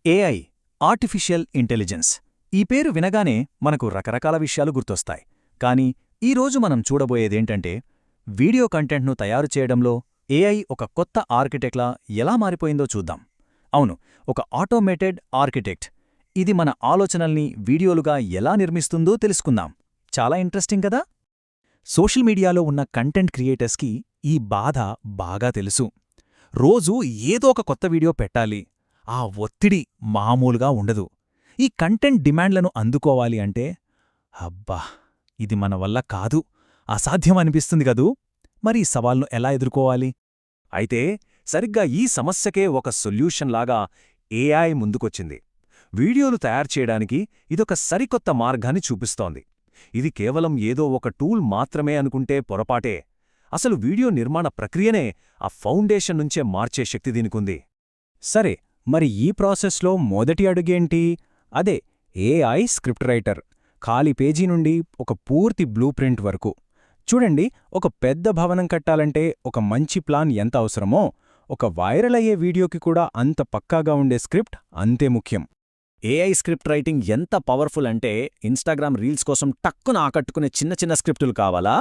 AI artificial intelligence ఈ పేరు వినగానే మనకు రకరకాల విషయాలు గుర్తొస్తాయి. కానీ ఈరోజు మనం చూడబోయేదేంటంటే వీడియో కంటెంట్ను తయారు చేయడంలో ఏఐ ఒక కొత్త ఆర్కిటెక్ట్లా ఎలా మారిపోయిందో చూద్దాం. అవును, ఒక ఆటోమేటెడ్ ఆర్కిటెక్ట్. ఇది మన ఆలోచనల్ని వీడియోలుగా ఎలా నిర్మిస్తుందో తెలుసుకుందాం. చాలా ఇంట్రెస్టింగ్ కదా. సోషల్ మీడియాలో ఉన్న కంటెంట్ క్రియేటర్స్కి ఈ బాధ బాగా తెలుసు. రోజూ ఏదో ఒక కొత్త వీడియో పెట్టాలి. ఆ ఒత్తిడి మామూలుగా ఉండదు. ఈ కంటెంట్ డిమాండ్లను అందుకోవాలి అంటే అబ్బా, ఇది మన వల్ల కాదు, అసాధ్యం అనిపిస్తుంది కదూ. మరి ఈ సవాల్ను ఎలా ఎదుర్కోవాలి? అయితే సరిగ్గా ఈ సమస్యకే ఒక సొల్యూషన్లాగా ఏఐ ముందుకొచ్చింది. వీడియోలు తయారు చేయడానికి ఇదొక సరికొత్త మార్గాన్ని చూపిస్తోంది. ఇది కేవలం ఏదో ఒక టూల్ మాత్రమే అనుకుంటే పొరపాటే. అసలు వీడియో నిర్మాణ ప్రక్రియనే ఆ ఫౌండేషన్ నుంచే మార్చే శక్తి దీనికుంది. సరే, మరి ఈ ప్రాసెస్లో మొదటి అడుగేంటి? అదే ఏఐ స్క్రిప్ట్ రైటర్. ఖాళీ పేజీ నుండి ఒక పూర్తి బ్లూ ప్రింట్ వరకు. చూడండి, ఒక పెద్ద భవనం కట్టాలంటే ఒక మంచి ప్లాన్ ఎంత అవసరమో, ఒక వైరల్ అయ్యే వీడియోకి కూడా అంత పక్కాగా ఉండే స్క్రిప్ట్ అంతే ముఖ్యం. ఏఐ స్క్రిప్ట్ రైటింగ్ ఎంత పవర్ఫుల్ అంటే ఇన్స్టాగ్రామ్ రీల్స్ కోసం టక్కున ఆకట్టుకునే చిన్న చిన్న స్క్రిప్టులు కావాలా?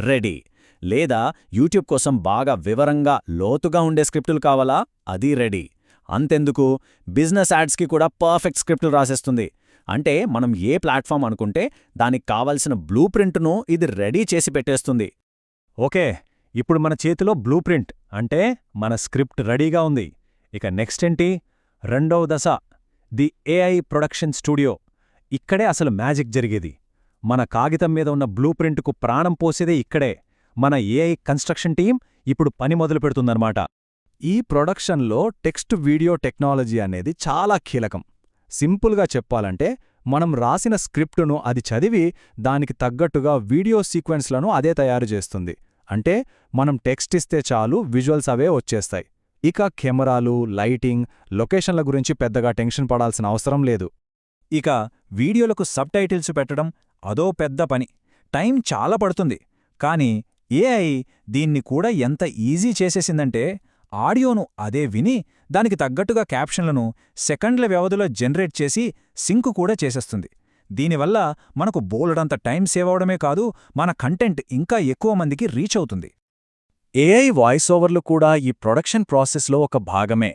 రెడీ. లేదా యూట్యూబ్ కోసం బాగా వివరంగా లోతుగా ఉండే స్క్రిప్టులు కావాలా? అది రెడీ. అంతెందుకు, బిజినెస్ యాడ్స్కి కూడా పర్ఫెక్ట్ స్క్రిప్టులు రాసేస్తుంది. అంటే మనం ఏ ప్లాట్ఫామ్ అనుకుంటే దానికి కావలసిన బ్లూ ప్రింట్ను ఇది రెడీ చేసి పెట్టేస్తుంది. ఓకే, ఇప్పుడు మన చేతిలో బ్లూ ప్రింట్ అంటే మన స్క్రిప్ట్ రెడీగా ఉంది. ఇక నెక్స్ట్ ఏంటి? రెండవ దశ, ది ఏఐ ప్రొడక్షన్ స్టూడియో. ఇక్కడే అసలు మ్యాజిక్ జరిగేది. మన కాగితం మీద ఉన్న బ్లూ ప్రింట్కు ప్రాణం పోసేదే ఇక్కడే. మన ఏఐ కన్స్ట్రక్షన్ టీం ఇప్పుడు పని మొదలు పెడుతుందన్నమాట. ఈ ప్రొడక్షన్లో టెక్స్ట్ వీడియో టెక్నాలజీ అనేది చాలా కీలకం. సింపుల్గా చెప్పాలంటే మనం రాసిన స్క్రిప్టును అది చదివి దానికి తగ్గట్టుగా వీడియో సీక్వెన్స్లను అదే తయారు చేస్తుంది. అంటే మనం టెక్స్ట్ ఇస్తే చాలు, విజువల్స్ అవే వచ్చేస్తాయి. ఇక కెమెరాలు, లైటింగ్, లొకేషన్ల గురించి పెద్దగా టెన్షన్ పడాల్సిన అవసరం లేదు. ఇక వీడియోలకు సబ్ టైటిల్స్ పెట్టడం అదో పెద్ద పని. టైం చాలా పడుతుంది. కానీ ఏఐ దీన్ని కూడా ఎంత ఈజీ చేసేసిందంటే ఆడియోను అదే విని దానికి తగ్గట్టుగా క్యాప్షన్లను సెకండ్ల వ్యవధిలో జనరేట్ చేసి సింక్ కూడా చేసేస్తుంది. దీనివల్ల మనకు బోలెడంత టైం సేవ్ అవడమే కాదు, మన కంటెంట్ ఇంకా ఎక్కువ మందికి రీచ్ అవుతుంది. ఏఐ వాయిస్ ఓవర్లు కూడా ఈ ప్రొడక్షన్ ప్రాసెస్లో ఒక భాగమే.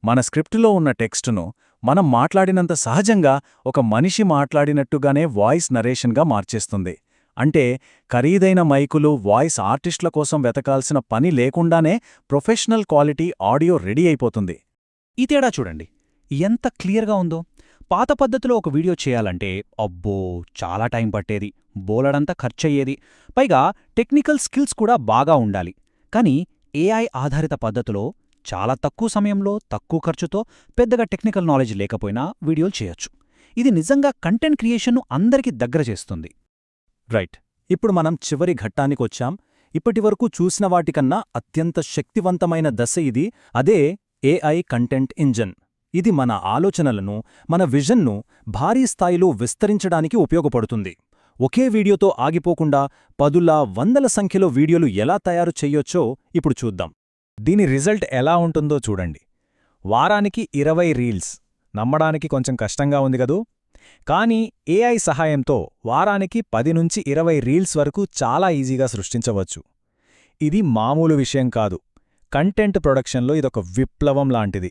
మన స్క్రిప్టులో ఉన్న టెక్స్టును మనం మాట్లాడినంత సహజంగా ఒక మనిషి మాట్లాడినట్టుగానే వాయిస్ నరేషన్గా మార్చేస్తుంది. అంటే ఖరీదైన మైకులు, వాయిస్ ఆర్టిస్టుల కోసం వెతకాల్సిన పని లేకుండానే ప్రొఫెషనల్ క్వాలిటీ ఆడియో రెడీ అయిపోతుంది. ఈ తేడా చూడండి ఎంత క్లియర్గా ఉందో. పాత పద్ధతిలో ఒక వీడియో చేయాలంటే అబ్బో చాలా టైం పట్టేది, బోలెడంతా ఖర్చయ్యేది, పైగా టెక్నికల్ స్కిల్స్ కూడా బాగా ఉండాలి. కానీ ఏఐ ఆధారిత పద్ధతిలో చాలా తక్కువ సమయంలో, తక్కువ ఖర్చుతో, పెద్దగా టెక్నికల్ నాలెడ్జ్ లేకపోయినా వీడియోలు చేయొచ్చు. ఇది నిజంగా కంటెంట్ క్రియేషన్ను అందరికీ దగ్గర చేస్తుంది. రైట్, ఇప్పుడు మనం చివరి ఘట్టానికొచ్చాం. ఇప్పటివరకు చూసిన వాటికన్నా అత్యంత శక్తివంతమైన దశ ఇది. అదే ఏఐ కంటెంట్ ఇంజన్. ఇది మన ఆలోచనలను, మన విజన్ను భారీ స్థాయిలో విస్తరించడానికి ఉపయోగపడుతుంది. ఒకే వీడియోతో ఆగిపోకుండా పదుల, వందల సంఖ్యలో వీడియోలు ఎలా తయారు చెయ్యొచ్చో ఇప్పుడు చూద్దాం. దీని రిజల్ట్ ఎలా ఉంటుందో చూడండి. వారానికి 20 రీల్స్. నమ్మడానికి కొంచెం కష్టంగా ఉంది గదూ. కానీ ఏఐ సహాయంతో వారానికి 10 నుంచి 20 రీల్స్ వరకు చాలా ఈజీగా సృష్టించవచ్చు. ఇది మామూలు విషయం కాదు. కంటెంట్ ప్రొడక్షన్లో ఇదొక విప్లవం లాంటిది.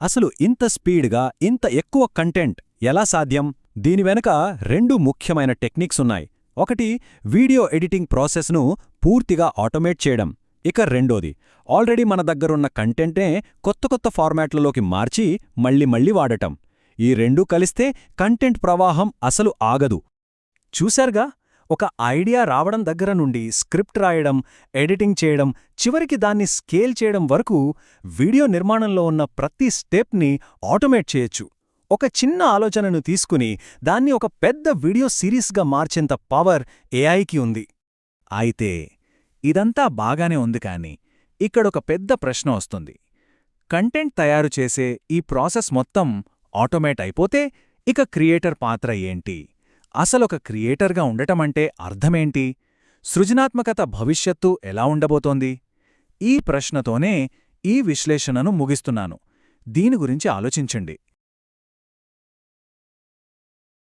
అసలు ఇంత స్పీడ్గా, ఇంత ఎక్కువ కంటెంట్ ఎలా సాధ్యం? దీని వెనక 2 ముఖ్యమైన టెక్నిక్స్ ఉన్నాయి. ఒకటి, వీడియో ఎడిటింగ్ ప్రాసెస్ను పూర్తిగా ఆటోమేట్ చేయడం. ఇక రెండోది, ఆల్రెడీ మన దగ్గరున్న కంటెంట్నే కొత్త కొత్త ఫార్మాట్లలోకి మార్చి మళ్ళీ వాడటం. ఈ రెండూ కలిస్తే కంటెంట్ ప్రవాహం అసలు ఆగదు. చూశారుగా, ఒక ఐడియా రావడం దగ్గర నుండి స్క్రిప్ట్ రాయడం, ఎడిటింగ్ చేయడం, చివరికి దాన్ని స్కేల్ చేయడం వరకు వీడియో నిర్మాణంలో ఉన్న ప్రతి స్టెప్ని ఆటోమేట్ చేయొచ్చు. ఒక చిన్న ఆలోచనను తీసుకుని దాన్ని ఒక పెద్ద వీడియో సిరీస్గా మార్చేంత పవర్ ఏఐకి ఉంది. అయితే ఇదంతా బాగానే ఉంది, కానీ ఇక్కడొక పెద్ద ప్రశ్న వస్తుంది. కంటెంట్ తయారు చేసే ఈ ప్రాసెస్ మొత్తం ఆటోమేట్ అయిపోతే ఇక క్రియేటర్ పాత్ర ఏంటి? అసలొక క్రియేటర్గా ఉండటమంటే అర్థమేంటి? సృజనాత్మకత భవిష్యత్తు ఎలా ఉండబోతోంది? ఈ ప్రశ్నతోనే ఈ విశ్లేషణను ముగిస్తున్నాను. దీని గురించి ఆలోచించండి.